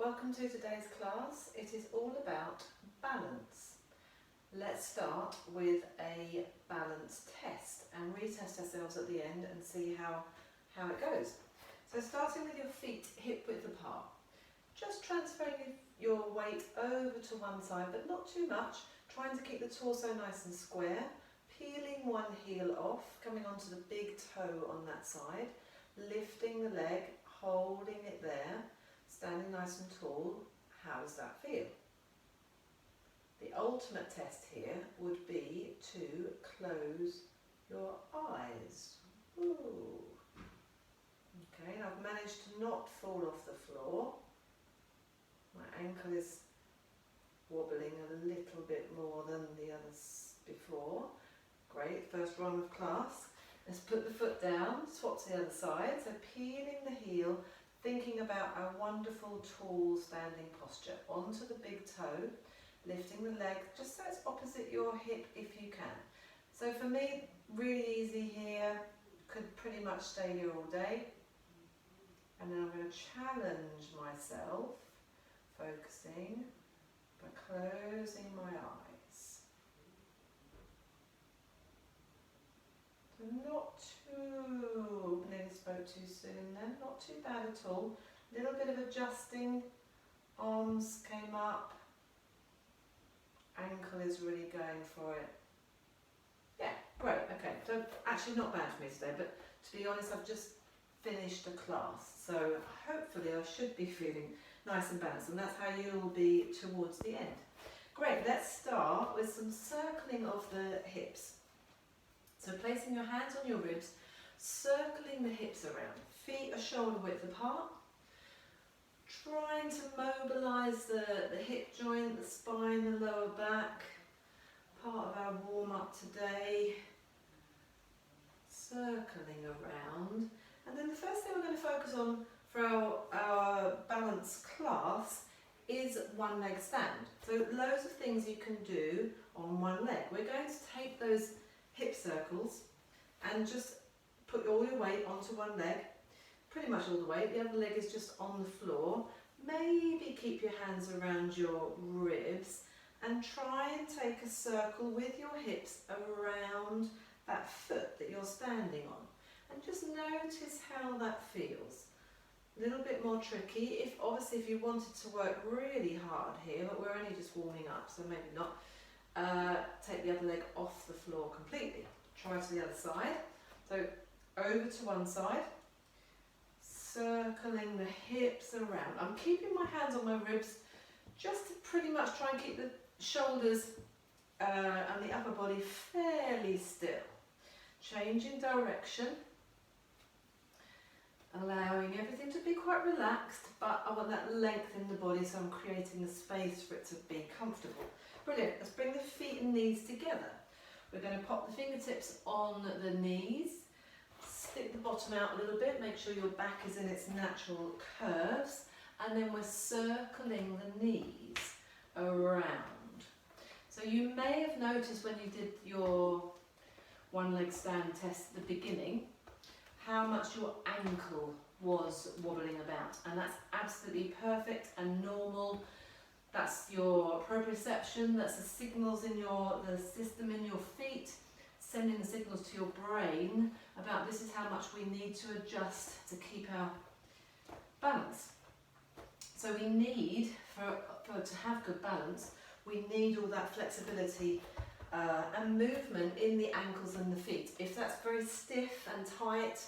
welcome to today's class. It is all about balance. Let's start with a balance test and retest ourselves at the end and see how it goes. So starting with your feet hip width apart, just transferring your weight over to one side but not too much, trying to keep the torso nice and square, peeling one heel off, coming onto the big toe on that side, lifting the leg, holding it there, standing nice and tall. How does that feel? The ultimate test here would be to close your eyes. Ooh. Okay, and I've managed to not fall off the floor. My ankle is wobbling a little bit more than the others before. Great, first run of class. Let's put the foot down, swap to the other side. So peeling the heel, thinking about our wonderful tall standing posture. Onto the big toe, lifting the leg just so it's opposite your hip if you can. So for me, really easy here. Could pretty much stay here all day. And then I'm going to challenge myself, focusing by closing my eyes. So not too, nearly spoke too soon then, not too bad at all. A little bit of adjusting, arms came up, ankle is really going for it. Yeah, great, okay, so actually not bad for me today, but to be honest, I've just finished a class, so hopefully I should be feeling nice and balanced, and that's how you'll be towards the end. Great, let's start with some circling of the hips. So placing your hands on your ribs, circling the hips around, feet are shoulder width apart, trying to mobilise the hip joint, the spine, the lower back, part of our warm-up today, circling around. And then the first thing we're going to focus on for our balance class is one leg stand. So loads of things you can do on one leg. We're going to take those hip circles and just put all your weight onto one leg, pretty much all the weight. The other leg is just on the floor. Maybe keep your hands around your ribs and try and take a circle with your hips around that foot that you're standing on. And just notice how that feels. A little bit more tricky. Obviously if you wanted to work really hard here, but we're only just warming up, so maybe not. Take the other leg off the floor completely. Try to the other side. So over to one side, circling the hips around. I'm keeping my hands on my ribs just to pretty much try and keep the shoulders and the upper body fairly still. Changing direction, allowing everything to be quite relaxed, but I want that length in the body, so I'm creating the space for it to be comfortable. Brilliant, let's bring the feet and knees together. We're going to pop the fingertips on the knees, stick the bottom out a little bit, make sure your back is in its natural curves, and then we're circling the knees around. So you may have noticed when you did your one leg stand test at the beginning, how much your ankle was wobbling about, and that's absolutely perfect and normal. That's your proprioception, that's the signals in the system in your feet, sending the signals to your brain about this is how much we need to adjust to keep our balance. So we need, to have good balance, we need all that flexibility and movement in the ankles and the feet. If that's very stiff and tight,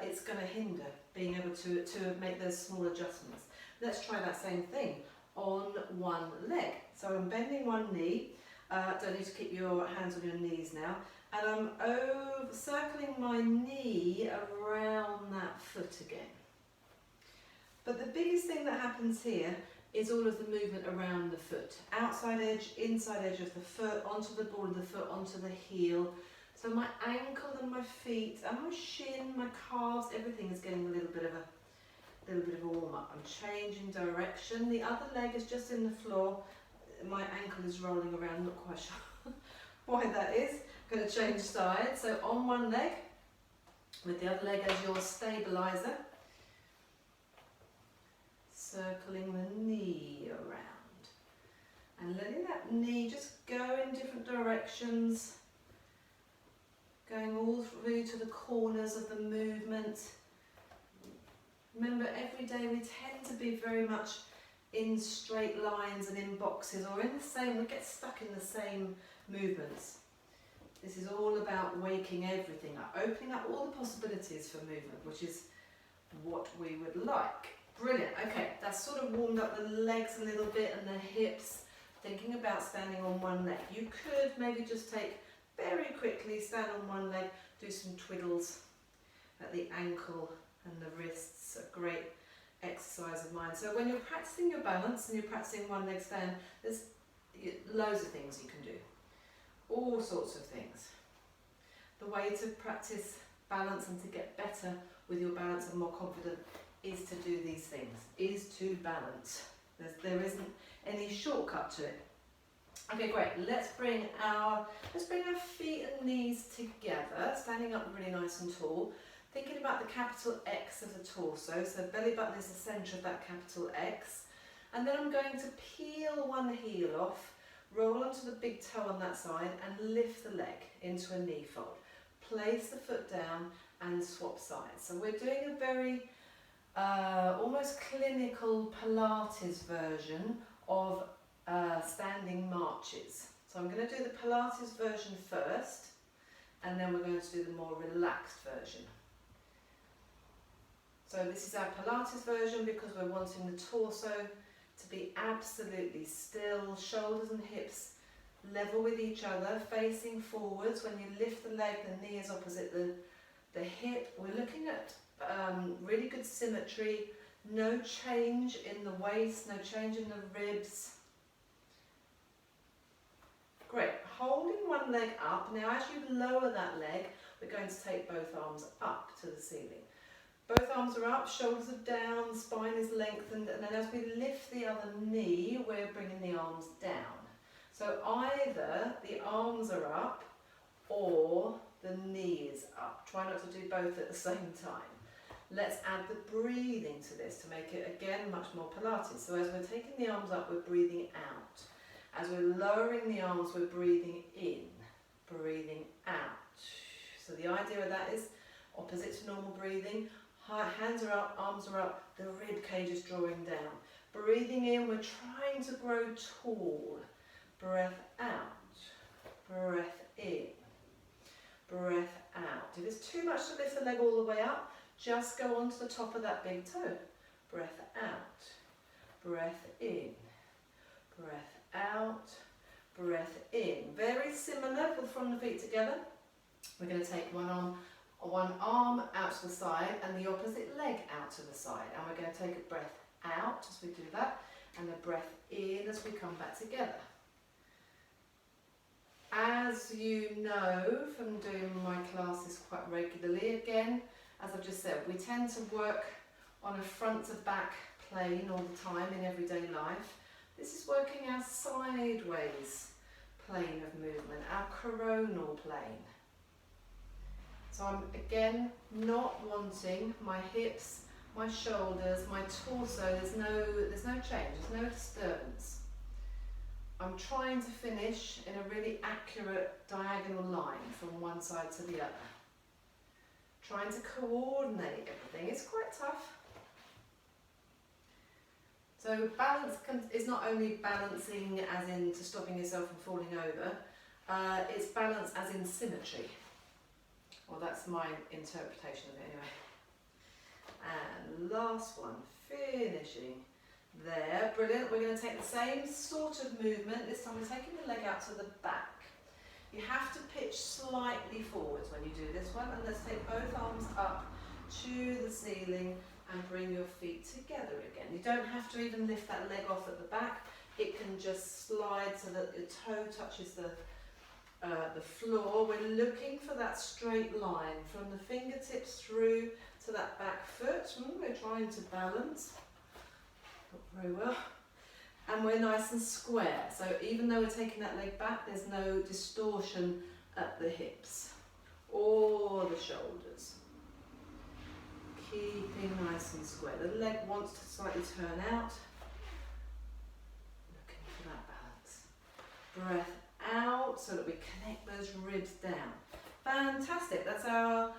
it's going to hinder being able to make those small adjustments. Let's try that same thing on one leg. So I'm bending one knee, don't need to keep your hands on your knees now, and I'm circling my knee around that foot again. But the biggest thing that happens here is all of the movement around the foot. Outside edge, inside edge of the foot, onto the ball of the foot, onto the heel. So my ankle and my feet and my shin, my calves, everything is getting a little bit of a warm up. I'm changing direction. The other leg is just in the floor. My ankle is rolling around, not quite sure why that is. I'm going to change sides. So on one leg, with the other leg as your stabilizer. circling the knee around. And letting that knee just go in different directions, going all through to the corners of the movement. Remember, every day we tend to be very much in straight lines and in boxes, or in the same, we get stuck in the same movements. This is all about waking everything up, opening up all the possibilities for movement, which is what we would like. Brilliant. Okay, that's sort of warmed up the legs a little bit and the hips, thinking about standing on one leg. You could maybe just take very quickly, stand on one leg, do some twiddles at the ankle and the wrists. A great exercise of mine. So when you're practicing your balance and you're practicing one leg stand, there's loads of things you can do. All sorts of things. The way to practice balance and to get better with your balance and more confident is to do these things, is to balance. There isn't any shortcut to it. Okay, great. Let's bring our feet and knees together, standing up really nice and tall. Thinking about the capital X of the torso, so belly button is the centre of that capital X. And then I'm going to peel one heel off, roll onto the big toe on that side and lift the leg into a knee fold. Place the foot down and swap sides. So we're doing a very almost clinical Pilates version of standing marches. So I'm going to do the Pilates version first, and then we're going to do the more relaxed version. So this is our Pilates version because we're wanting the torso to be absolutely still, shoulders and hips level with each other, facing forwards. When you lift the leg, the knee is opposite the hip. We're looking at really good symmetry, no change in the waist, no change in the ribs. Great, holding one leg up. Now as you lower that leg, we're going to take both arms up to the ceiling. Both arms are up, shoulders are down, spine is lengthened, and then as we lift the other knee, we're bringing the arms down. So either the arms are up or the knee is up. Try not to do both at the same time. Let's add the breathing to this to make it, again, much more Pilates. So as we're taking the arms up, we're breathing out. As we're lowering the arms, we're breathing in, breathing out. So the idea of that is opposite to normal breathing. Hands are up, arms are up, the rib cage is drawing down. Breathing in, we're trying to grow tall. Breath out, breath in, breath out. If it's too much to lift the leg all the way up, just go onto the top of that big toe. Breath out, breath in, breath out, breath in. Very similar from the feet together. We're going to take one arm out to the side and the opposite leg out to the side. And we're going to take a breath out as we do that and a breath in as we come back together. As you know from doing my classes quite regularly, again, as I've just said, we tend to work on a front to back plane all the time in everyday life. This is working our sideways plane of movement, our coronal plane. So I'm again not wanting my hips, my shoulders, my torso, there's no change, there's no disturbance. I'm trying to finish in a really accurate diagonal line from one side to the other. Trying to coordinate everything is quite tough. So balance is not only balancing as in to stopping yourself from falling over, it's balance as in symmetry. Well, that's my interpretation of it anyway. And last one, finishing there. Brilliant. We're going to take the same sort of movement. This time we're taking the leg out to the back. You have to pitch slightly forwards when you do this one. And let's take both arms up to the ceiling and bring your feet together again. You don't have to even lift that leg off at the back. It can just slide so that your toe touches the floor. We're looking for that straight line from the fingertips through to that back foot. We're trying to balance. Not very well. And we're nice and square. So even though we're taking that leg back, there's no distortion at the hips or the shoulders. keeping nice and square. The leg wants to slightly turn out. Looking for that balance. Breath out so that we connect those ribs down. Fantastic, that's our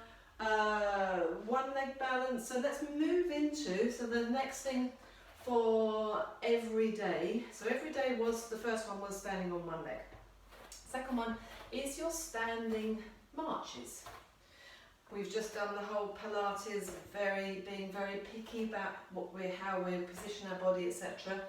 one leg balance. So let's move into, so the next thing for every day. So every day was, the first one was standing on one leg. Second one is your standing marches. We've just done the whole Pilates, being very picky about how we position our body, etc.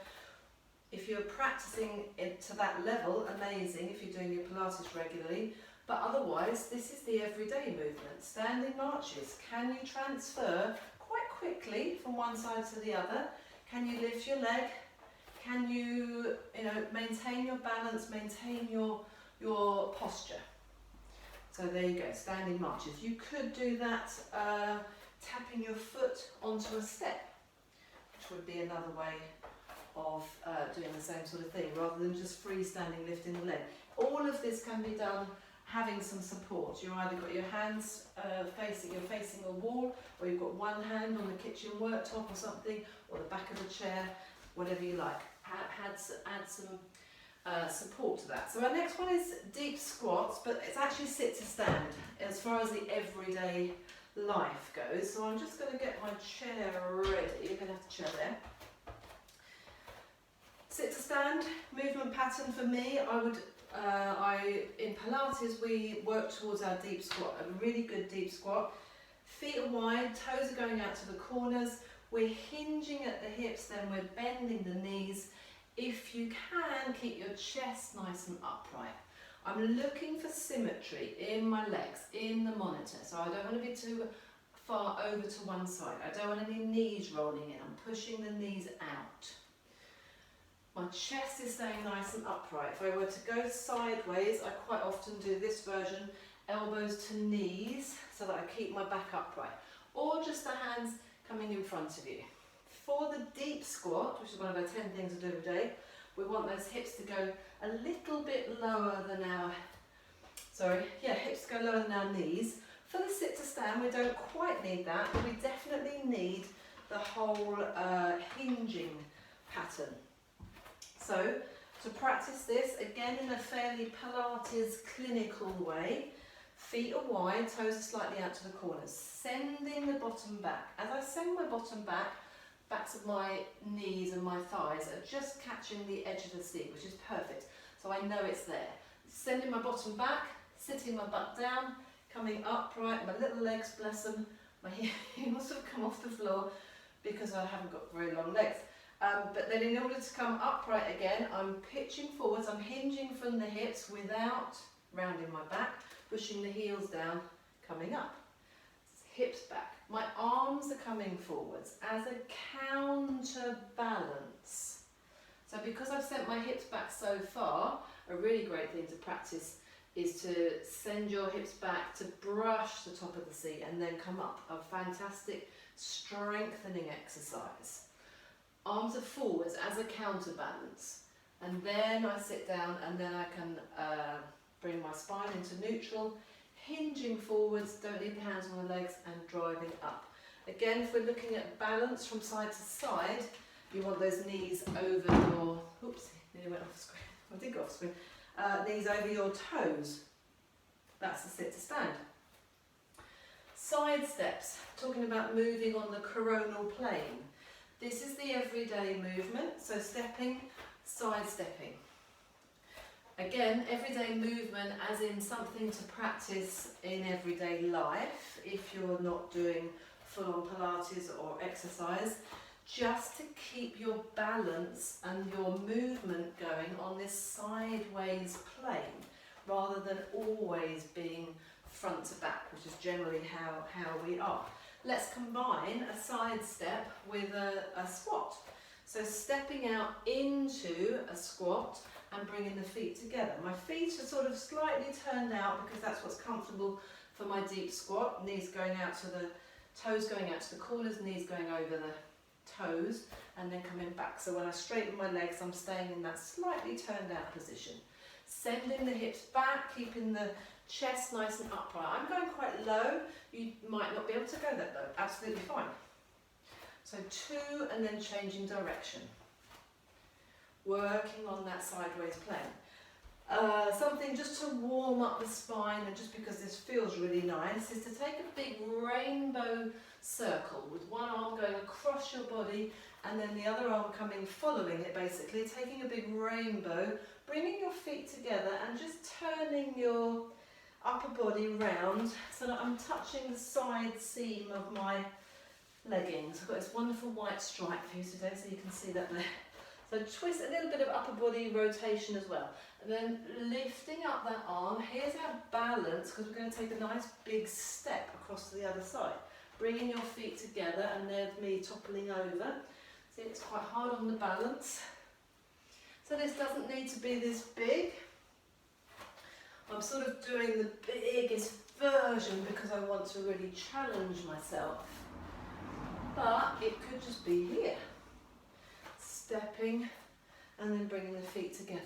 If you're practicing it to that level, amazing if you're doing your Pilates regularly, but otherwise this is the everyday movement. Standing marches. Can you transfer quite quickly from one side to the other? Can you lift your leg? Can you, maintain your balance, maintain your posture? So there you go, standing marches. You could do that tapping your foot onto a step, which would be another way of doing the same sort of thing, rather than just freestanding lifting the leg. All of this can be done having some support. You've either got your hands facing a wall, or you've got one hand on the kitchen worktop or something, or the back of the chair, whatever you like. Add some support to that. So our next one is deep squats, but it's actually sit to stand as far as the everyday life goes. So I'm just going to get my chair ready. You're going to have to chair there. Sit to stand, movement pattern for me, in Pilates we work towards our deep squat, a really good deep squat. Feet are wide, toes are going out to the corners, we're hinging at the hips, then we're bending the knees. If you can, keep your chest nice and upright. I'm looking for symmetry in my legs, in the monitor, so I don't want to be too far over to one side. I don't want any knees rolling in, I'm pushing the knees out. My chest is staying nice and upright. If I were to go sideways, I quite often do this version, elbows to knees, so that I keep my back upright. Or just the hands coming in front of you. For the deep squat, which is one of our 10 things to do every day, we want those hips to go a little bit lower than hips go lower than our knees. For the sit to stand, we don't quite need that, but we definitely need the whole hinging pattern. So, to practice this, again in a fairly Pilates clinical way, feet are wide, toes are slightly out to the corners, sending the bottom back. As I send my bottom back, backs of my knees and my thighs are just catching the edge of the seat, which is perfect. So I know it's there. Sending my bottom back, sitting my butt down, coming upright, my little legs, bless them, my heels have come off the floor because I haven't got very long legs. But then in order to come upright again, I'm pitching forwards, I'm hinging from the hips without rounding my back, pushing the heels down, coming up. Hips back. My arms are coming forwards as a counterbalance. So because I've sent my hips back so far, a really great thing to practice is to send your hips back to brush the top of the seat and then come up. A fantastic strengthening exercise. Arms are forwards as a counterbalance, and then I sit down and then I can bring my spine into neutral, hinging forwards, don't need the hands on the legs, and driving up. Again, if we're looking at balance from side to side, you want those knees over your, oops, nearly went off screen, I did go off screen, knees over your toes. That's the sit to stand. Side steps, talking about moving on the coronal plane. This is the everyday movement, so stepping, side stepping. Again, everyday movement as in something to practice in everyday life if you're not doing full-on Pilates or exercise, just to keep your balance and your movement going on this sideways plane rather than always being front to back, which is generally how we are. Let's combine a side step with a squat. So stepping out into a squat and bringing the feet together. My feet are sort of slightly turned out because that's what's comfortable for my deep squat. Knees going out to the toes, going out to the corners, knees going over the toes, and then coming back. So when I straighten my legs, I'm staying in that slightly turned out position. sending the hips back, keeping the chest nice and upright. I'm going quite low. You might not be able to go that low. Absolutely fine. So 2 and then changing direction. Working on that sideways plane. Something just to warm up the spine, and just because this feels really nice, is to take a big rainbow circle with one arm going across your body and then the other arm coming following it, basically taking a big rainbow, bringing your feet together and just turning your upper body round so that I'm touching the side seam of my leggings. I've got this wonderful white stripe for you today, so you can see that there. So twist, a little bit of upper body rotation as well. And then lifting up that arm. Here's our balance, because we're going to take a nice big step across to the other side. Bringing your feet together, and there's me toppling over. See, it's quite hard on the balance. So this doesn't need to be this big. I'm sort of doing the biggest version because I want to really challenge myself. But it could just be here. Stepping and then bringing the feet together.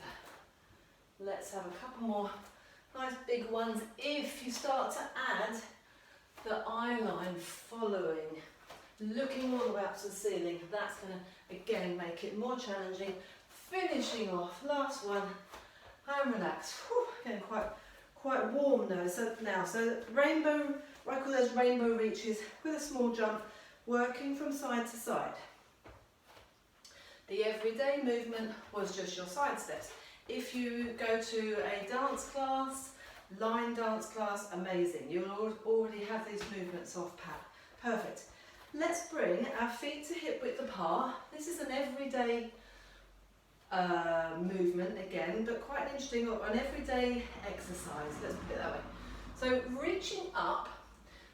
Let's have a couple more nice big ones. If you start to add the eye line following, looking all the way up to the ceiling, that's going to again make it more challenging. Finishing off, last one, and relax. Whew, getting quite warm now. So rainbow, I call those rainbow reaches with a small jump, working from side to side. The everyday movement was just your side steps. If you go to a dance class, line dance class, amazing. You'll already have these movements off pad. Perfect. Let's bring our feet to hip width apart. This is an everyday movement again, but quite an interesting, an everyday exercise, let's put it that way. So reaching up.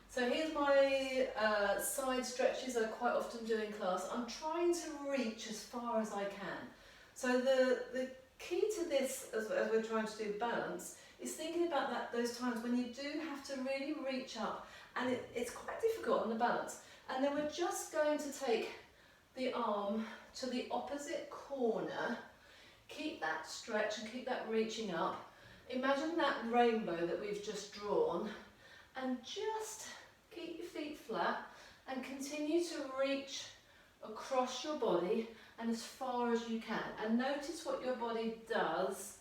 So here's my side stretches I quite often do in class. I'm trying to reach as far as I can. So the key to this, as we're trying to do balance, is thinking about those times when you do have to really reach up, and it's quite difficult on the balance. And then we're just going to take the arm to the opposite corner, keep that stretch and keep that reaching up. Imagine that rainbow that we've just drawn, and just keep your feet flat and continue to reach across your body and as far as you can. And notice what your body does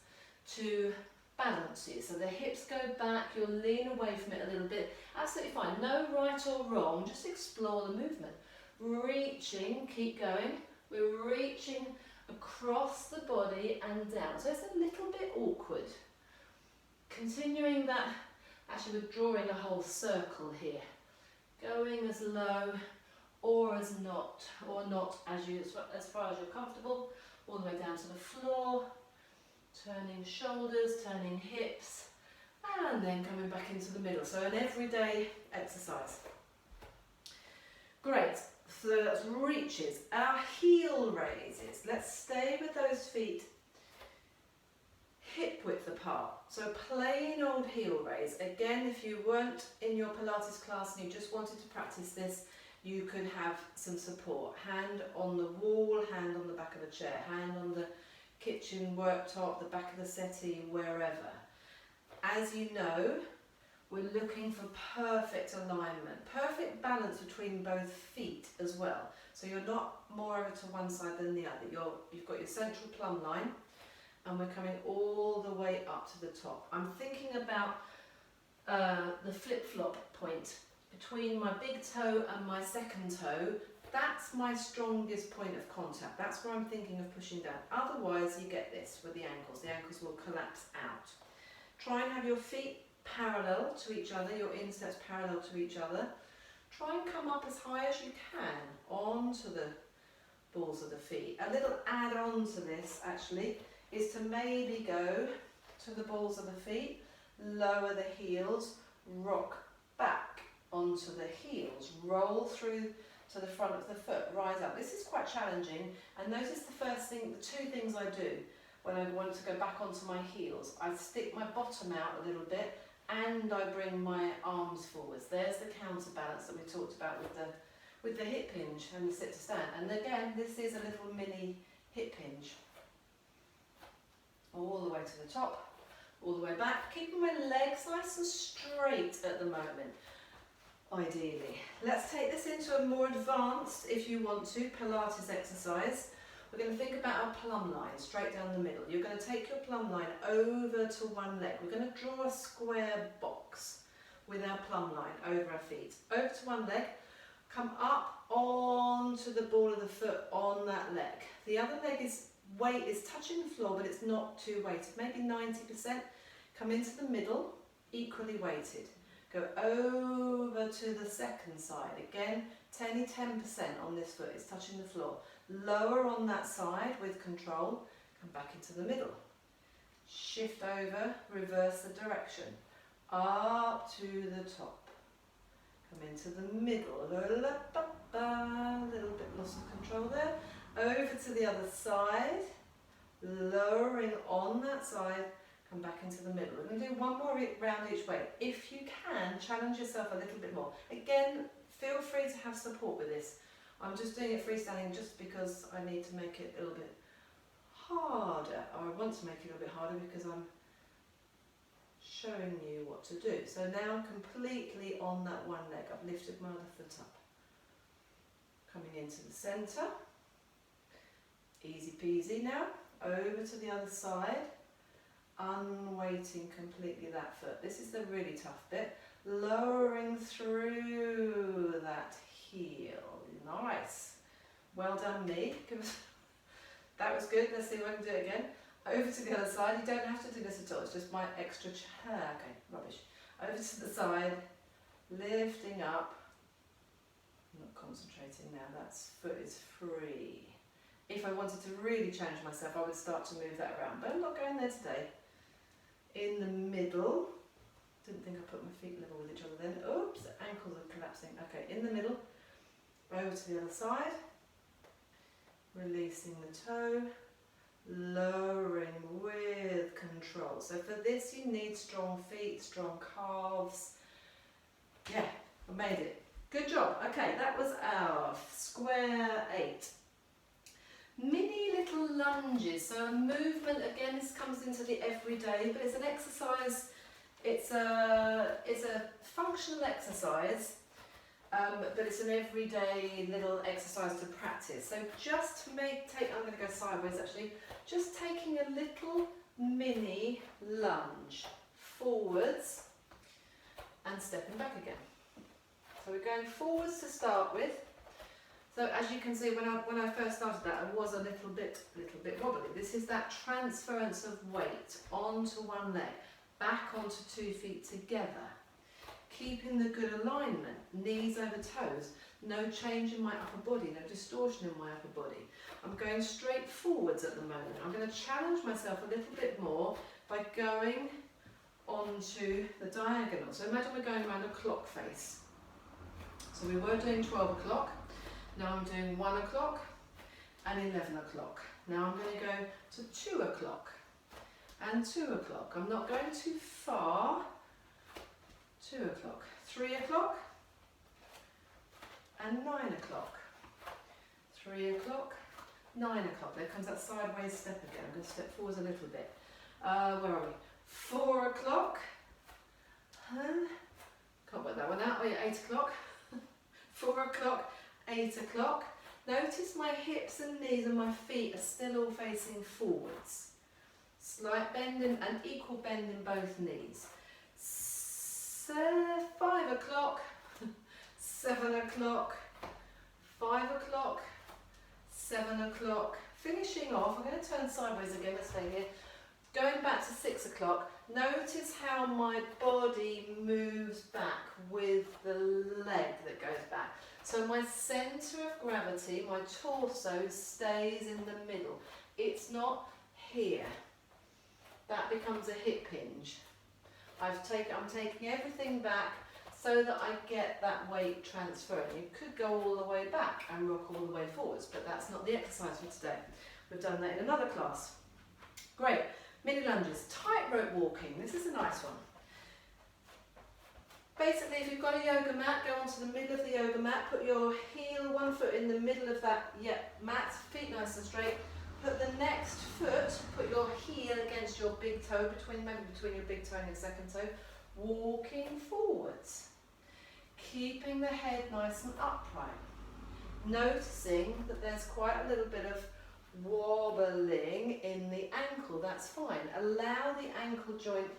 to balance you. So the hips go back, you'll lean away from it a little bit. Absolutely fine. No right or wrong, just explore the movement. Reaching, keep going. We're reaching across the body and down. So it's a little bit awkward. Continuing that, actually we're drawing a whole circle here. Going as low or as not, or not as far as you're comfortable, all the way down to the floor, turning shoulders, turning hips, and then coming back into the middle. So an everyday exercise. Great, so that's reaches. Our heel raises. Let's stay with those feet hip width apart. So plain old heel raise. Again, if you weren't in your Pilates class and you just wanted to practice this, you could have some support. Hand on the wall, hand on the back of a chair, hand on the kitchen worktop, the back of the settee, wherever. As you know, we're looking for perfect alignment, perfect balance between both feet as well. So you're not more over to one side than the other. You've got your central plumb line, and we're coming all the way up to the top. I'm thinking about the flip-flop point between my big toe and my second toe. That's my strongest point of contact. That's where I'm thinking of pushing down. Otherwise, you get this with the ankles. The ankles will collapse out. Try and have your feet parallel to each other, your insteps parallel to each other. Try and come up as high as you can onto the balls of the feet. A little add-on to this, actually, is to maybe go to the balls of the feet, lower the heels, rock back onto the heels, roll through to the front of the foot, rise up. This is quite challenging, and notice the two things I do when I want to go back onto my heels. I stick my bottom out a little bit and I bring my arms forwards. There's the counterbalance that we talked about with the hip hinge and the sit to stand. And again, this is a little mini hip hinge. All the way to the top. all the way back, keeping my legs nice and straight at the moment, ideally. Let's take this into a more advanced, if you want to, Pilates exercise. We're going to think about our plumb line straight down the middle. You're going to take your plumb line over to one leg. We're going to draw a square box with our plumb line over our feet. Over to one leg, come up onto the ball of the foot on that leg. The other leg weight is touching the floor, but it's not too weighted, maybe 90%. Come into the middle, equally weighted. Go over to the second side. Again, 10% on this foot is touching the floor. Lower on that side with control. Come back into the middle. Shift over, reverse the direction. Up to the top. Come into the middle. A little bit loss of control there. Over to the other side. Lowering on that side. Come back into the middle. We're going to do one more round each way. If you can, challenge yourself a little bit more. Again, feel free to have support with this. I'm just doing it freestanding just because I need to make it a little bit harder, or I want to make it a little bit harder because I'm showing you what to do. So now I'm completely on that one leg. I've lifted my other foot up. Coming into the centre. Easy peasy now. Over to the other side. Unweighting completely that foot. This is the really tough bit. Lowering through that heel. Nice. Well done, me. That was good. Let's see if I can do it again. Over to the other side. You don't have to do this at all. It's just my extra chair. Okay, rubbish. Over to the side. Lifting up. I'm not concentrating now. That foot is free. If I wanted to really challenge myself, I would start to move that around. But I'm not going there today. In the middle. Didn't think I put my feet level with each other then. Oops, ankles are collapsing. Okay, in the middle. Over to the other side. Releasing the toe. Lowering with control. So for this you need strong feet, strong calves. Yeah, I made it. Good job. Okay, that was our square 8. Mini little lunges, so a movement, again this comes into the everyday, but it's an exercise, it's a functional exercise, but it's an everyday little exercise to practice. So just I'm going to go sideways actually, just taking a little mini lunge forwards and stepping back again. So we're going forwards to start with. So as you can see, when I first started that, I was a little bit wobbly. This is that transference of weight onto one leg, back onto 2 feet together. Keeping the good alignment, knees over toes, no change in my upper body, no distortion in my upper body. I'm going straight forwards at the moment. I'm going to challenge myself a little bit more by going onto the diagonal. So imagine we're going around a clock face. So we were doing 12 o'clock. Now I'm doing 1 o'clock and 11 o'clock. Now I'm going to go to 2 o'clock and 2 o'clock. I'm not going too far. 2 o'clock, 3 o'clock and 9 o'clock. 3 o'clock, 9 o'clock. There comes that sideways step again. I'm going to step forwards a little bit. Where are we? 4 o'clock. Can't work that one out. Oh yeah, 8 o'clock. 4 o'clock. 8 o'clock. Notice my hips and knees and my feet are still all facing forwards. Slight bend and equal bend in both knees. 5 o'clock, 7 o'clock, 5 o'clock, 7 o'clock. Finishing off, I'm going to turn sideways again, let's stay here. Going back to 6 o'clock, notice how my body moves back with the leg that goes back. So my centre of gravity, my torso, stays in the middle. It's not here. That becomes a hip hinge. I'm taking everything back so that I get that weight transferred. You could go all the way back and rock all the way forwards, but that's not the exercise for today. We've done that in another class. Great. Mini lunges. Tightrope walking. This is a nice one. Basically, if you've got a yoga mat, go onto the middle of the yoga mat, put your heel, one foot in the middle of that mat, feet nice and straight. Put the next foot, put your heel against your your big toe maybe between your big toe and your second toe, walking forwards, keeping the head nice and upright. Noticing that there's quite a little bit of wobbling in the ankle, that's fine. Allow the ankle joint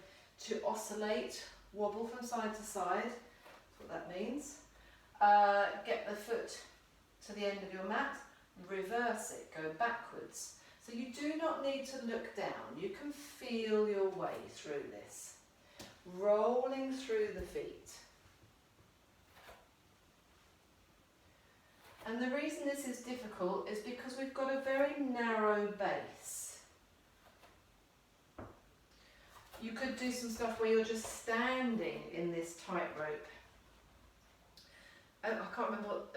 to oscillate, wobble from side to side, that's what that means. Get the foot to the end of your mat, reverse it, go backwards. So you do not need to look down, you can feel your way through this. Rolling through the feet. And the reason this is difficult is because we've got a very narrow base. You could do some stuff where you're just standing in this tightrope. I can't remember what,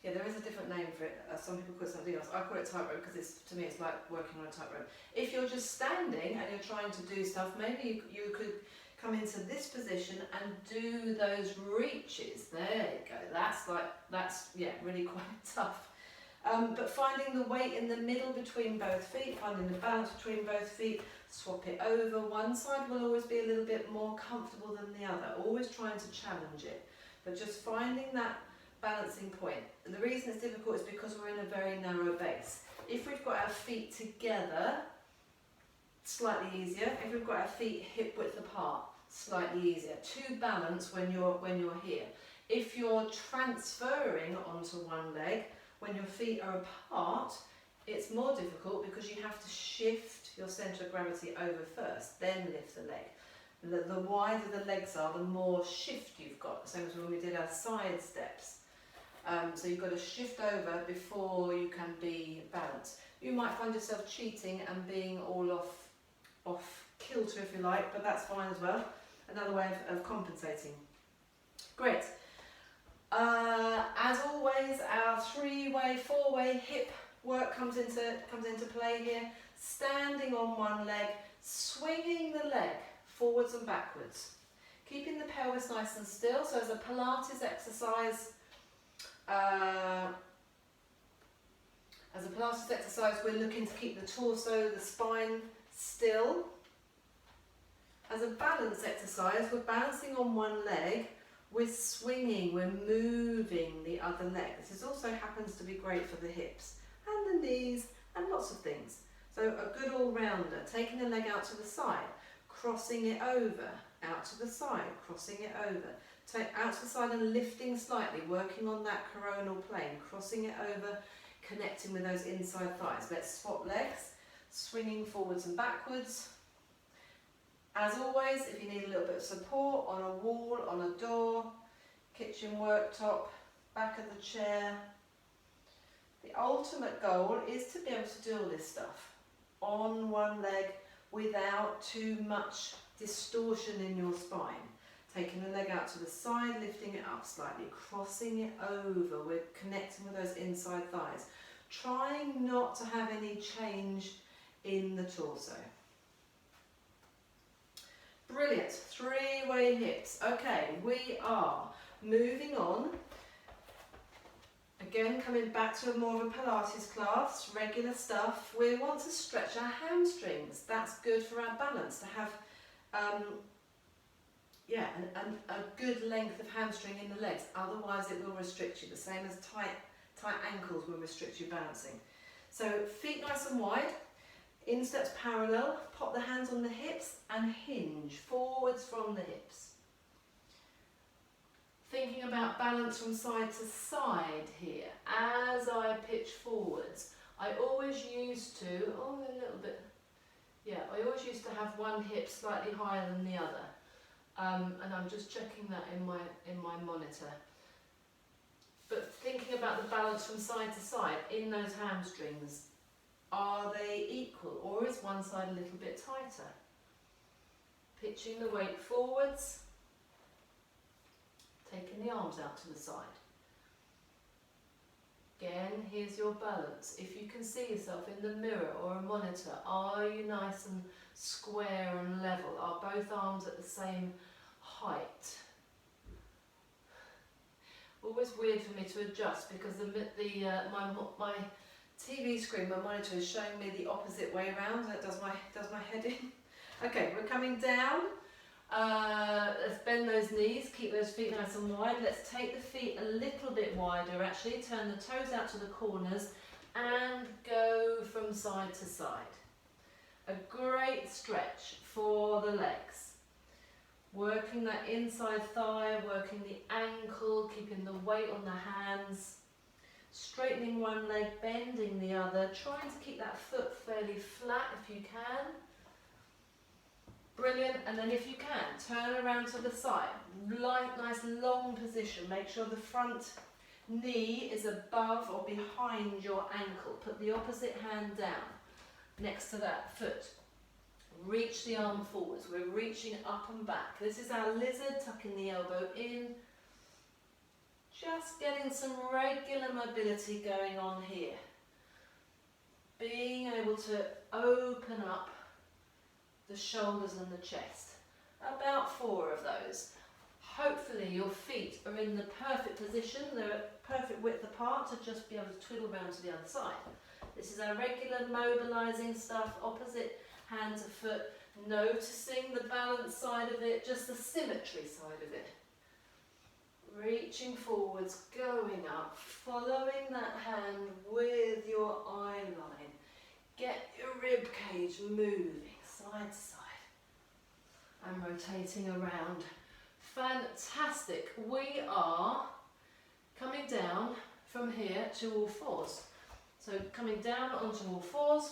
yeah, there is a different name for it. Some people call it something else. I call it tightrope because to me it's like working on a tightrope. If you're just standing and you're trying to do stuff, maybe you could come into this position and do those reaches. There you go. That's yeah, really quite tough. But finding the weight in the middle between both feet, finding the balance between both feet, swap it over. One side will always be a little bit more comfortable than the other. Always trying to challenge it. But just finding that balancing point. And the reason it's difficult is because we're in a very narrow base. If we've got our feet together, slightly easier. If we've got our feet hip width apart, slightly easier. To balance when you're here. If you're transferring onto one leg, when your feet are apart, it's more difficult because you have to shift your centre of gravity over first, then lift the leg. The wider the legs are, the more shift you've got, same as when we did our side steps. So you've got to shift over before you can be balanced. You might find yourself cheating and being all off kilter, if you like, but that's fine as well. Another way of compensating. Great. As always, our 3-way, 4-way hip work comes into play here. Standing on one leg, swinging the leg forwards and backwards, keeping the pelvis nice and still. So as a Pilates exercise, we're looking to keep the torso, the spine still. As a balance exercise, we're balancing on one leg, we're swinging, we're moving the other leg. This also happens to be great for the hips and the knees and lots of things. So a good all-rounder, taking the leg out to the side, crossing it over, out to the side, crossing it over, take out to the side and lifting slightly, working on that coronal plane, crossing it over, connecting with those inside thighs. Let's swap legs, swinging forwards and backwards. As always, if you need a little bit of support on a wall, on a door, kitchen worktop, back of the chair, the ultimate goal is to be able to do all this stuff on one leg without too much distortion in your spine. Taking the leg out to the side, lifting it up slightly, crossing it over, we're connecting with those inside thighs. Trying not to have any change in the torso. Brilliant, 3-way hips. Okay, we are moving on. Again, coming back to more of a Pilates class, regular stuff. We want to stretch our hamstrings. That's good for our balance, to have a good length of hamstring in the legs. Otherwise it will restrict you, the same as tight ankles will restrict you balancing. So feet nice and wide, insteps parallel, pop the hands on the hips and hinge forwards from the hips. Thinking about balance from side to side here. As I pitch forwards, I always used to, I always used to have one hip slightly higher than the other. And I'm just checking that in my monitor. But thinking about the balance from side to side in those hamstrings, are they equal or is one side a little bit tighter? Pitching the weight forwards, taking the arms out to the side. Again, here's your balance. If you can see yourself in the mirror or a monitor, are you nice and square and level? Are both arms at the same height? Always weird for me to adjust because my TV screen, my monitor is showing me the opposite way around. That does my head in. Okay, we're coming down. Let's bend those knees, keep those feet nice and wide. Let's take the feet a little bit wider actually, turn the toes out to the corners and go from side to side. A great stretch for the legs. Working that inside thigh, working the ankle, keeping the weight on the hands. Straightening one leg, bending the other, trying to keep that foot fairly flat if you can. Brilliant, and then if you can, turn around to the side. Nice long position. Make sure the front knee is above or behind your ankle. Put the opposite hand down next to that foot. Reach the arm forwards. We're reaching up and back. This is our lizard, tucking the elbow in. Just getting some regular mobility going on here. Being able to open up the shoulders and the chest. About 4 of those. Hopefully your feet are in the perfect position. They're perfect width apart to just be able to twiddle around to the other side. This is our regular mobilizing stuff, opposite hand to foot, noticing the balance side of it, just the symmetry side of it. Reaching forwards, going up, following that hand with your eye line. Get your rib cage moving side to side and rotating around. Fantastic. We are coming down from here to all fours. So coming down onto all fours.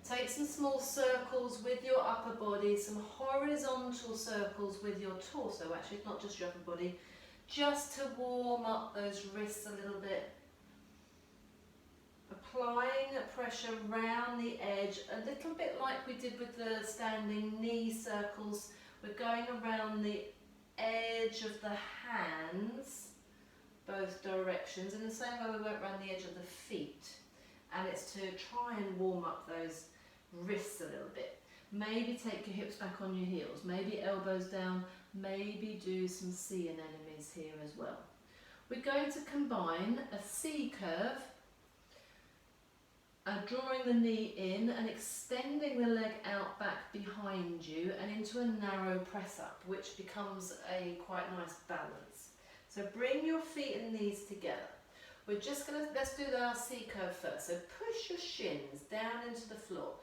Take some small circles with your upper body, some horizontal circles with your torso. Actually, it's not just your upper body, just to warm up those wrists a little bit. Applying pressure round the edge, a little bit like we did with the standing knee circles. We're going around the edge of the hands, both directions, in the same way we went around the edge of the feet. And it's to try and warm up those wrists a little bit. Maybe take your hips back on your heels, maybe elbows down, maybe do some sea anemones here as well. We're going to combine a C curve, drawing the knee in and extending the leg out back behind you and into a narrow press up, which becomes a quite nice balance. So bring your feet and knees together. We're just going to, let's do our C curve first. So push your shins down into the floor.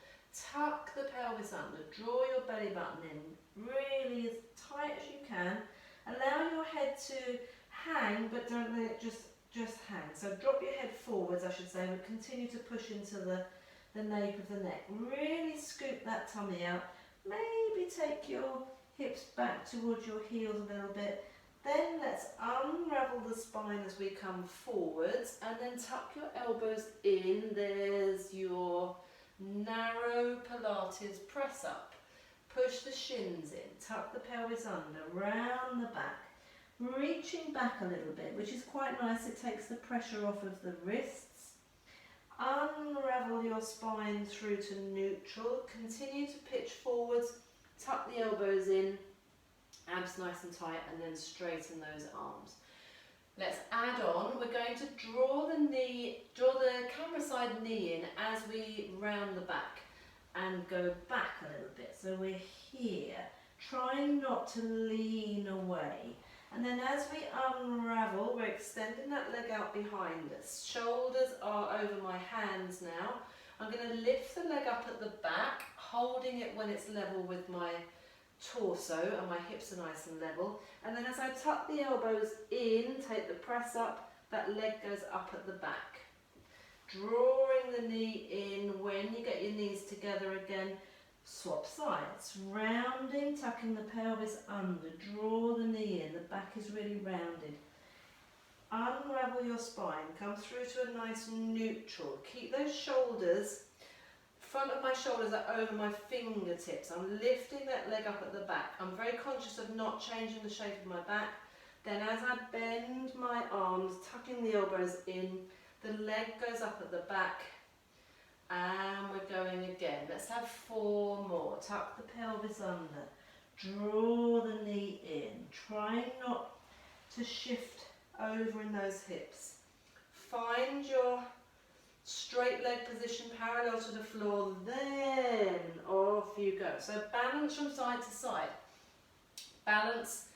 Tuck the pelvis under. Draw your belly button in really as tight as you can. Allow your head to hang, but don't let it just hang. So drop your head forwards, I should say, but continue to push into the nape of the neck. Really scoop that tummy out. Maybe take your hips back towards your heels a little bit. Then let's unravel the spine as we come forwards and then tuck your elbows in. There's your narrow Pilates press up. Push the shins in, tuck the pelvis under, round the back. Reaching back a little bit, which is quite nice. It takes the pressure off of the wrists. Unravel your spine through to neutral. Continue to pitch forwards, tuck the elbows in. Abs nice and tight, and then straighten those arms. Let's add on. We're going to draw the camera side knee in as we round the back and go back a little bit. So we're here, trying not to lean away. And then as we unravel, we're extending that leg out behind us. Shoulders are over my hands now. I'm going to lift the leg up at the back, holding it when it's level with my torso and my hips are nice and level. And then as I tuck the elbows in, take the press up, that leg goes up at the back. Drawing the knee in. When you get your knees together again, swap sides. Rounding, tucking the pelvis under. Draw the knee in. The back is really rounded. Unravel your spine. Come through to a nice neutral. Keep those shoulders. Front of my shoulders are over my fingertips. I'm lifting that leg up at the back. I'm very conscious of not changing the shape of my back. Then as I bend my arms, tucking the elbows in, the leg goes up at the back. And we're going again. Let's have 4 more. Tuck the pelvis under. Draw the knee in. Trying not to shift over in those hips. Find your Straight leg position parallel to the floor, then off you go. So balance from side to side. Balance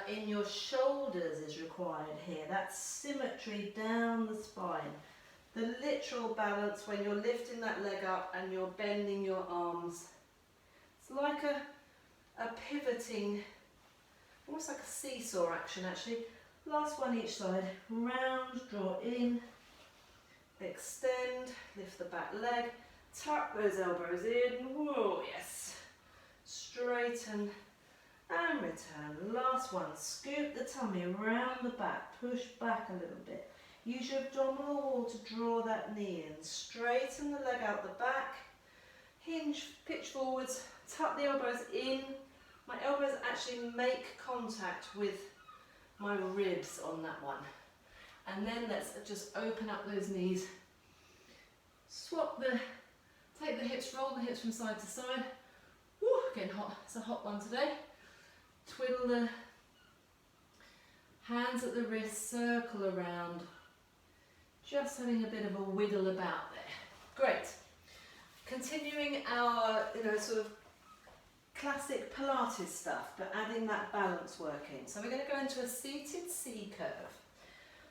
in your shoulders is required here. That's symmetry down the spine. The literal balance when you're lifting that leg up and you're bending your arms. It's like a pivoting, almost like a seesaw action actually. Last one each side. Round, draw in. Extend, lift the back leg, tuck those elbows in, whoa, yes, straighten and return. Last one, scoop the tummy around the back, push back a little bit. Use your abdominal wall to draw that knee in, straighten the leg out the back, hinge, pitch forwards, tuck the elbows in. My elbows actually make contact with my ribs on that one. And then let's just open up those knees. Take the hips, roll the hips from side to side. Woo, getting hot, it's a hot one today. Twiddle the hands at the wrist, circle around. Just having a bit of a wiggle about there. Great. Continuing our, sort of classic Pilates stuff, but adding that balance work in. So we're going to go into a seated C curve.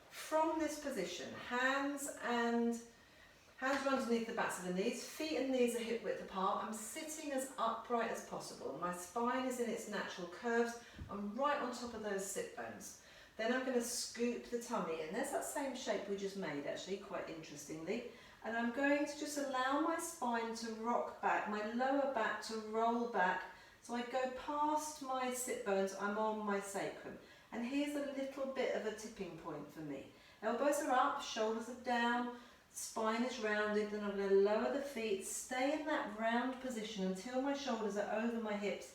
From this position, hands are underneath the backs of the knees, feet and knees are hip width apart. I'm sitting as upright as possible. My spine is in its natural curves. I'm right on top of those sit bones. Then I'm going to scoop the tummy in. There's that same shape we just made actually, quite interestingly. And I'm going to just allow my spine to rock back, my lower back to roll back. So I go past my sit bones, I'm on my sacrum. And here's a little bit of a tipping point for me. Elbows are up, shoulders are down, spine is rounded, then I'm going to lower the feet, stay in that round position until my shoulders are over my hips,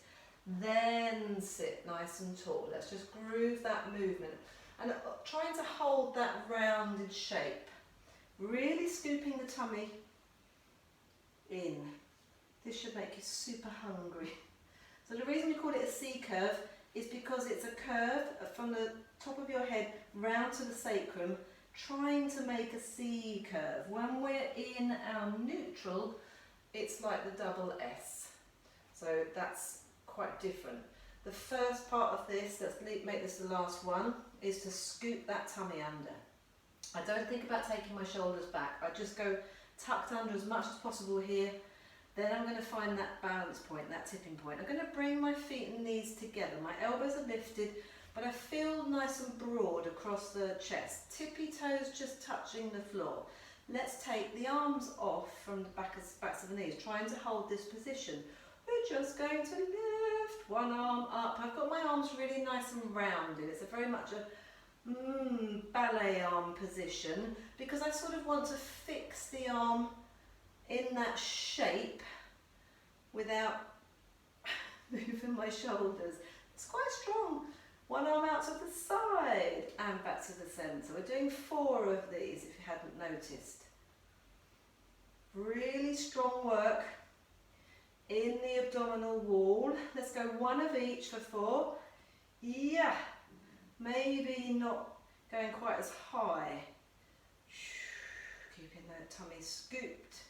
then sit nice and tall. Let's just groove that movement. And trying to hold that rounded shape. Really scooping the tummy in. This should make you super hungry. So the reason we call it a C curve is because it's a curve from the top of your head round to the sacrum, trying to make a C curve. When we're in our neutral, it's like the double S. So that's quite different. The first part of this, let's make this the last one, is to scoop that tummy under. I don't think about taking my shoulders back. I just go tucked under as much as possible here. Then I'm going to find that balance point, that tipping point. I'm going to bring my feet and knees together. My elbows are lifted, but I feel nice and broad across the chest. Tippy toes just touching the floor. Let's take the arms off from the backs of the knees, trying to hold this position. We're just going to lift one arm up. I've got my arms really nice and rounded. It's very much a ballet arm position because I sort of want to fix the arm in that shape without moving my shoulders. It's quite strong. One arm out to the side and back to the centre. We're doing 4 of these if you hadn't noticed. Really strong work in the abdominal wall. Let's go 1 of each for 4. Yeah, maybe not going quite as high. Keeping that tummy scooped.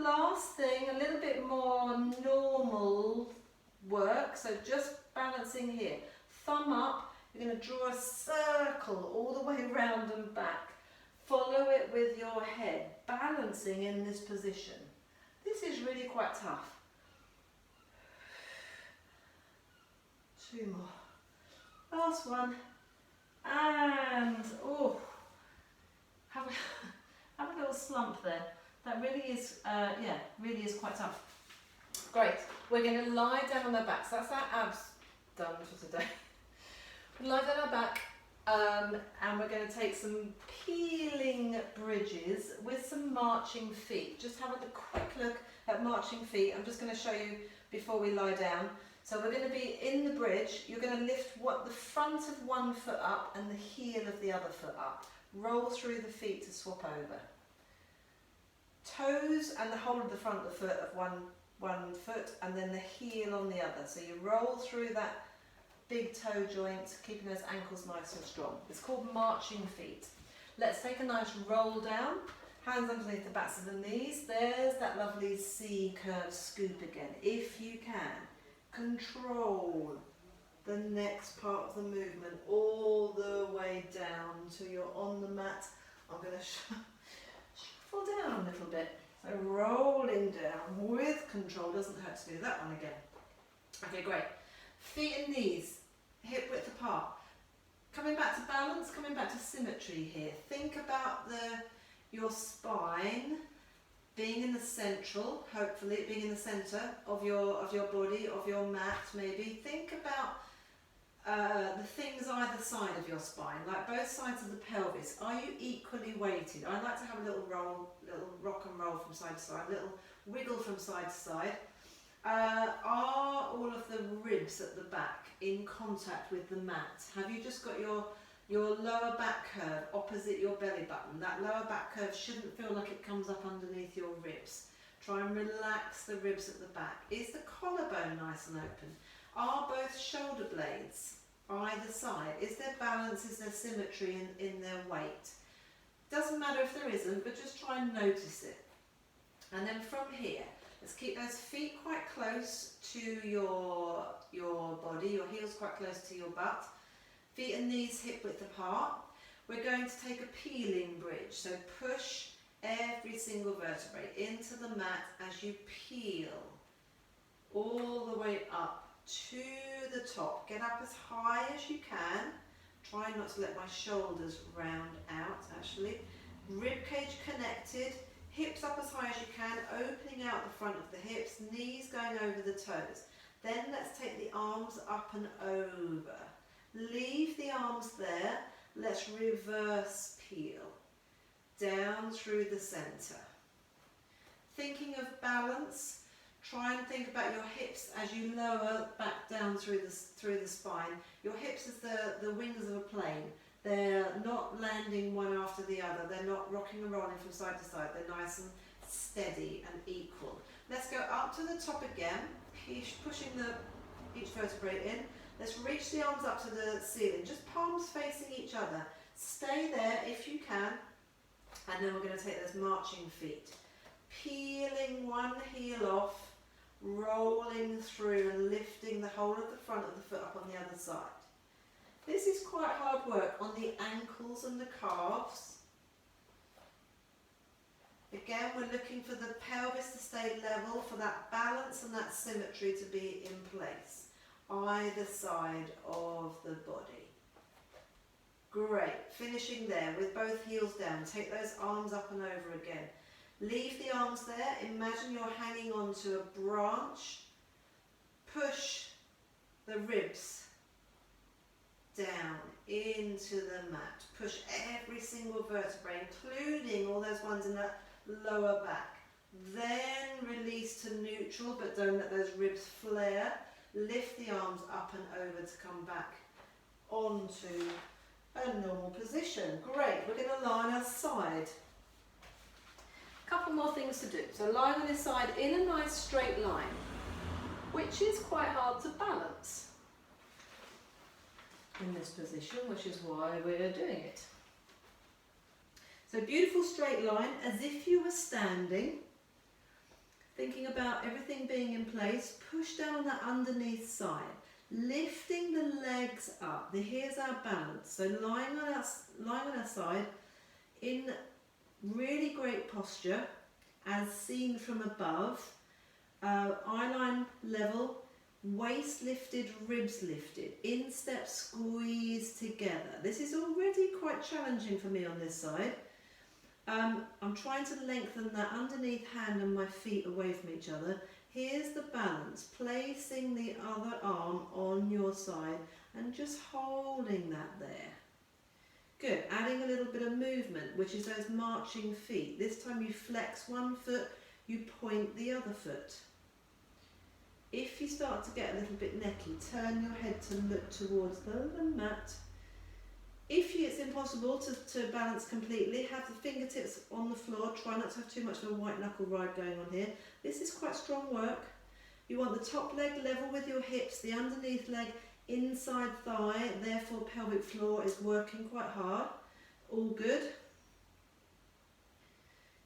Last thing, a little bit more normal work, so just balancing here. Thumb up, you're going to draw a circle all the way round and back. Follow it with your head, balancing in this position. This is really quite tough. 2 more. Last one. And, oh, have a little slump there. That really is, really is quite tough. Great. We're going to lie down on our backs. That's our abs done for today. Lie down our back, and we're going to take some peeling bridges with some marching feet. Just have a quick look at marching feet. I'm just going to show you before we lie down. So we're going to be in the bridge. You're going to lift the front of one foot up and the heel of the other foot up. Roll through the feet to swap over. Toes and the whole of the front of the foot of one foot and then the heel on the other. So you roll through that big toe joints, keeping those ankles nice and strong. It's called marching feet. Let's take a nice roll down, hands underneath the backs of the knees. There's that lovely C curve scoop again. If you can, control the next part of the movement all the way down till you're on the mat. I'm going to shuffle down a little bit. So rolling down with control. Doesn't hurt to do that one again. Okay, great. Feet and knees, hip width apart. Coming back to balance, coming back to symmetry here. Think about your spine being in the central, hopefully being in the centre of your body, of your mat maybe. Think about the things either side of your spine, like both sides of the pelvis. Are you equally weighted? I like to have a little roll, little rock and roll from side to side, a little wiggle from side to side. Are all of the ribs at the back in contact with the mat? Have you just got your lower back curve opposite your belly button? That lower back curve shouldn't feel like it comes up underneath your ribs. Try and relax the ribs at the back. Is the collarbone nice and open? Are both shoulder blades either side? Is there balance? Is there symmetry in their weight? Doesn't matter if there isn't, but just try and notice it. And then from here, let's keep those feet quite close to your body, your heels quite close to your butt. Feet and knees hip width apart. We're going to take a peeling bridge. So push every single vertebrae into the mat as you peel all the way up to the top. Get up as high as you can. Try not to let my shoulders round out actually. Rib cage connected. Hips up as high as you can, opening out the front of the hips, knees going over the toes. Then let's take the arms up and over. Leave the arms there. Let's reverse peel down through the centre. Thinking of balance, try and think about your hips as you lower back down through the spine. Your hips as the wings of a plane. They're not landing one after the other. They're not rocking and rolling from side to side. They're nice and steady and equal. Let's go up to the top again, pushing each vertebrae in. Let's reach the arms up to the ceiling, just palms facing each other. Stay there if you can. And then we're going to take those marching feet. Peeling one heel off, rolling through and lifting the whole of the front of the foot up on the other side. This is quite hard work on the ankles and the calves. Again, we're looking for the pelvis to stay level, for that balance and that symmetry to be in place, either side of the body. Great, finishing there with both heels down. Take those arms up and over again. Leave the arms there. Imagine you're hanging onto a branch. Push the ribs down into the mat. Push every single vertebrae, including all those ones in that lower back. Then release to neutral, but don't let those ribs flare. Lift the arms up and over to come back onto a normal position. Great, we're going to lie on our side. Couple more things to do. So lying on his side in a nice straight line, which is quite hard to balance in this position, which is why we're doing it. So beautiful straight line, as if you were standing, thinking about everything being in place. Push down on that underneath side, lifting the legs up. Here's our balance. So lying on our side in really great posture, as seen from above, eye line level, waist lifted, ribs lifted, instep squeeze together. This is already quite challenging for me on this side. I'm trying to lengthen that underneath hand and my feet away from each other. Here's the balance, placing the other arm on your side and just holding that there. Good, adding a little bit of movement, which is those marching feet. This time you flex one foot, you point the other foot. If you start to get a little bit necky, turn your head to look towards the mat. If it's impossible to balance completely, have the fingertips on the floor. Try not to have too much of a white knuckle ride going on here. This is quite strong work. You want the top leg level with your hips, the underneath leg inside thigh, therefore pelvic floor is working quite hard. All good.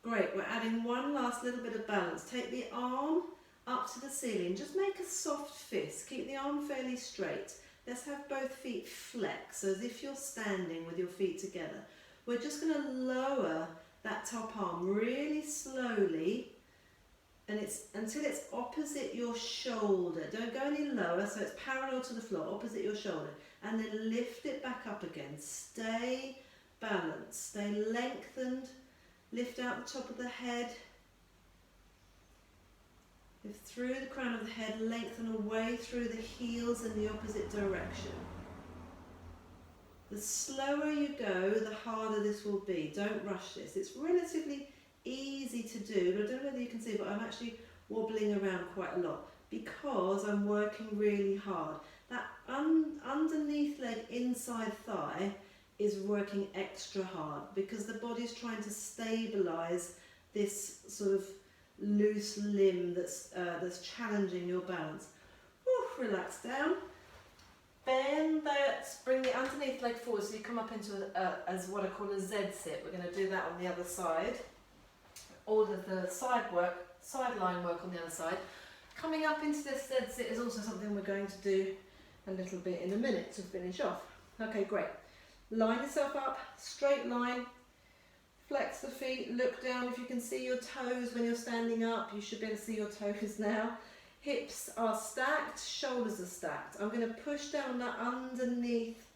Great, we're adding one last little bit of balance. Take the arm up to the ceiling, just make a soft fist, keep the arm fairly straight. Let's have both feet flex, so as if you're standing with your feet together. We're just going to lower that top arm really slowly, and until it's opposite your shoulder. Don't go any lower, so it's parallel to the floor, opposite your shoulder, and then lift it back up again. Stay balanced, stay lengthened, lift out the top of the head, lift through the crown of the head, lengthen away through the heels in the opposite direction. The slower you go, the harder this will be. Don't rush this. It's relatively easy to do, but I don't know whether you can see, but I'm actually wobbling around quite a lot because I'm working really hard. That underneath leg, inside thigh is working extra hard because the body's trying to stabilise this sort of loose limb that's challenging your balance. Whew, relax down. Bend that, bring the underneath leg forward so you come up into as what I call a Z sit. We're going to do that on the other side. All of the sideline work on the other side. Coming up into this Z sit is also something we're going to do a little bit in a minute to finish off. Okay, great. Line yourself up, straight line. Flex the feet, look down. If you can see your toes when you're standing up, you should be able to see your toes now. Hips are stacked, shoulders are stacked. I'm going to push down that underneath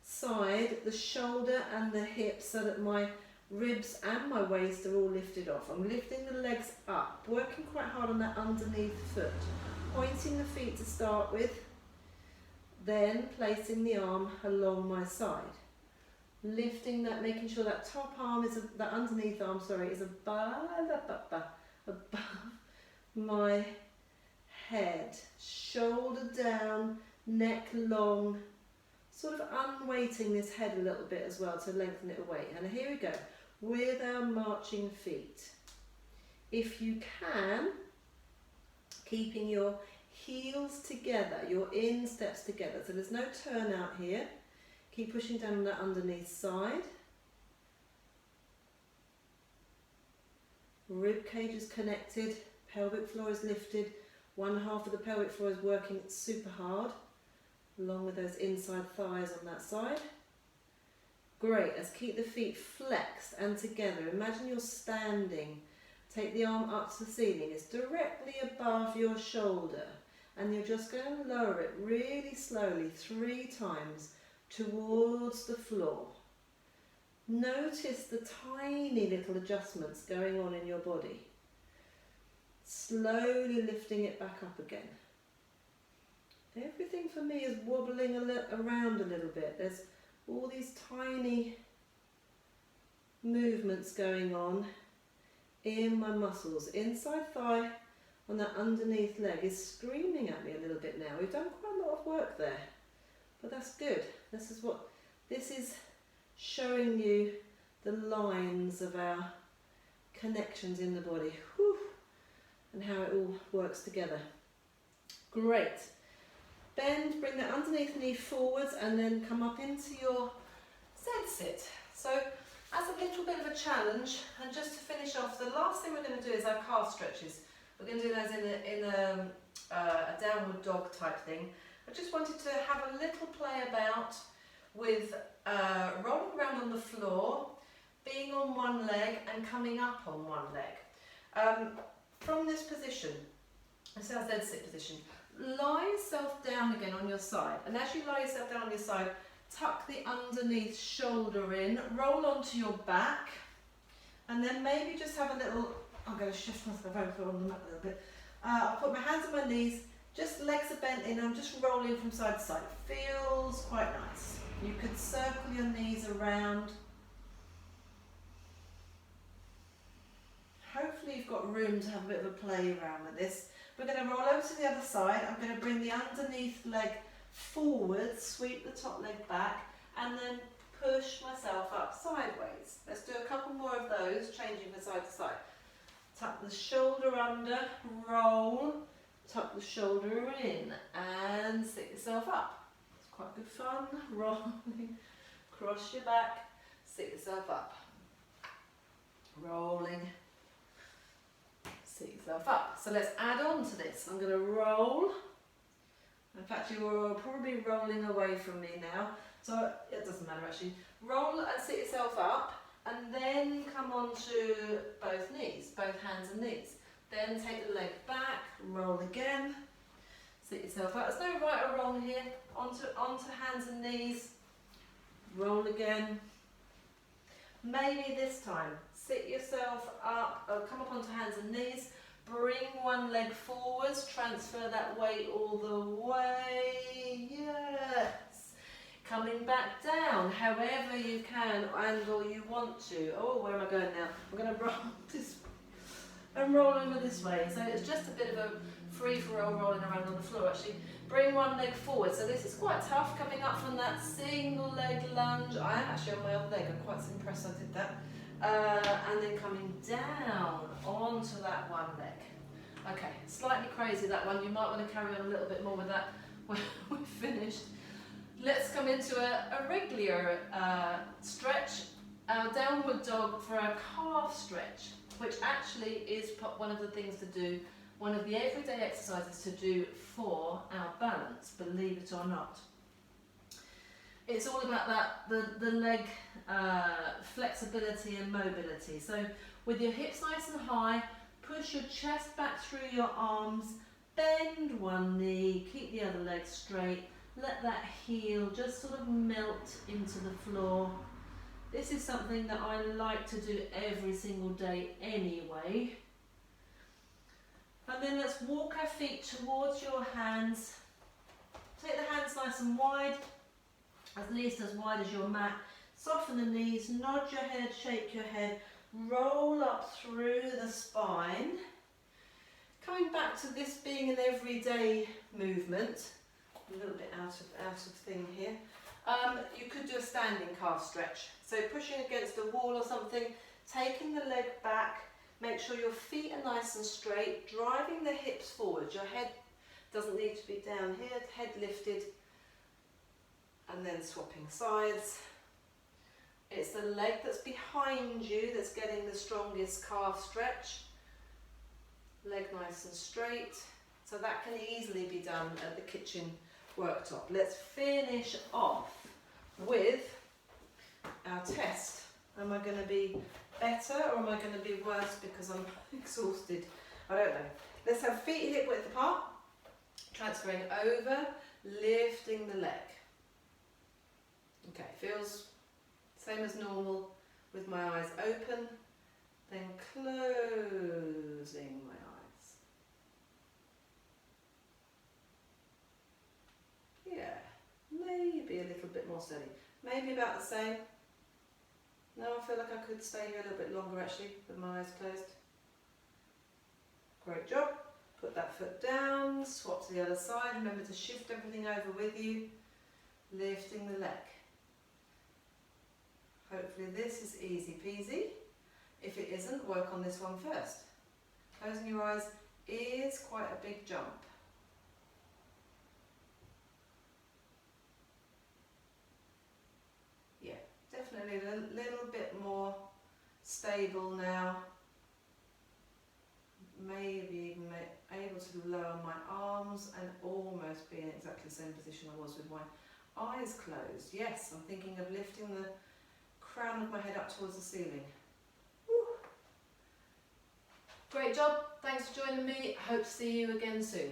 side, the shoulder and the hips, so that my ribs and my waist are all lifted off. I'm lifting the legs up, working quite hard on that underneath foot. Pointing the feet to start with, then placing the arm along my side. Lifting that, making sure that top arm is, that underneath arm, sorry, is above my head, shoulder down, neck long, sort of unweighting this head a little bit as well to lengthen it away. And here we go, with our marching feet. If you can, keeping your heels together, your insteps together, so there's no turn out here. Keep pushing down on that underneath side. Rib cage is connected, pelvic floor is lifted. One half of the pelvic floor is working super hard, along with those inside thighs on that side. Great, let's keep the feet flexed and together. Imagine you're standing. Take the arm up to the ceiling. It's directly above your shoulder. And you're just going to lower it really slowly 3 times towards the floor. Notice the tiny little adjustments going on in your body. Slowly lifting it back up again. Everything for me is wobbling around a little bit. There's all these tiny movements going on in my muscles. Inside thigh on that underneath leg is screaming at me a little bit now. We've done quite a lot of work there, but that's good. This is showing you the lines of our connections in the body. Whew. And how it all works together. Great. Bend, bring that underneath knee forwards and then come up into your Z sit. So as a little bit of a challenge, and just to finish off, the last thing we're going to do is our calf stretches. We're going to do those in a downward dog type thing. I just wanted to have a little play about with rolling around on the floor, being on one leg and coming up on one leg. From this position, this is our Z sit position, lie yourself down again on your side, and as you lie yourself down on your side, tuck the underneath shoulder in, roll onto your back, and then maybe just have a little, I'm going to shift myself over on the mat a little bit. I'll put my hands on my knees, just legs are bent in, I'm just rolling from side to side. Feels quite nice. You could circle your knees around. Hopefully you've got room to have a bit of a play around with this. We're going to roll over to the other side. I'm going to bring the underneath leg forward, sweep the top leg back, and then push myself up sideways. Let's do a couple more of those, changing from side to side. Tuck the shoulder under, roll, tuck the shoulder in, and sit yourself up. quite good fun. Rolling, cross your back, sit yourself up. Rolling, sit yourself up. So let's add on to this. I'm going to roll. In fact, you're probably rolling away from me now, so it doesn't matter actually. Roll and sit yourself up, and then come on to both knees, both hands and knees. Then take the leg back, roll again, sit yourself up. There's no right or wrong here. Onto hands and knees, roll again. Maybe this time, sit yourself up, come up onto hands and knees, bring one leg forwards, transfer that weight all the way, yes. Coming back down, however you can and or you want to. Oh, where am I going now? I'm going to roll this, I'm rolling over this way. So it's just a bit of a free-for-all rolling around on the floor actually. Bring one leg forward. So this is quite tough, coming up from that single leg lunge. I am actually on my other leg, I'm quite impressed I did that. And then coming down onto that one leg. Okay, slightly crazy that one. You might want to carry on a little bit more with that when we're finished. Let's come into a regular stretch, our downward dog for our calf stretch, which actually is one of the things to do, one of the everyday exercises to do for our balance, believe it or not. It's all about that, the leg flexibility and mobility. So with your hips nice and high, push your chest back through your arms, bend one knee, keep the other leg straight, let that heel just sort of melt into the floor. This is something that I like to do every single day anyway. And then let's walk our feet towards your hands. Take the hands nice and wide, at least as wide as your mat. Soften the knees, nod your head, shake your head, roll up through the spine. Coming back to this being an everyday movement, a little bit out of thing here. You could do a standing calf stretch. So pushing against a wall or something, taking the leg back, make sure your feet are nice and straight, driving the hips forward. Your head doesn't need to be down here, head lifted, and then swapping sides. It's the leg that's behind you that's getting the strongest calf stretch. Leg nice and straight. So that can easily be done at the kitchen worktop. Let's finish off with our test. Am I going to be better or am I going to be worse because I'm exhausted? I don't know. Let's have feet hip width apart, transferring over, lifting the leg. Okay, feels same as normal with my eyes open, then closing my eyes. Yeah, maybe a little bit more steady. Maybe about the same. No, I feel like I could stay here a little bit longer actually with my eyes closed. Great job. Put that foot down, swap to the other side. Remember to shift everything over with you. Lifting the leg. Hopefully this is easy peasy. If it isn't, work on this one first. Closing your eyes is quite a big jump. Yeah, definitely a little bit more stable now. Maybe even able to lower my arms and almost be in exactly the same position I was with my eyes closed. Yes, I'm thinking of lifting the crown of my head up towards the ceiling. Woo. Great job, thanks for joining me, hope to see you again soon.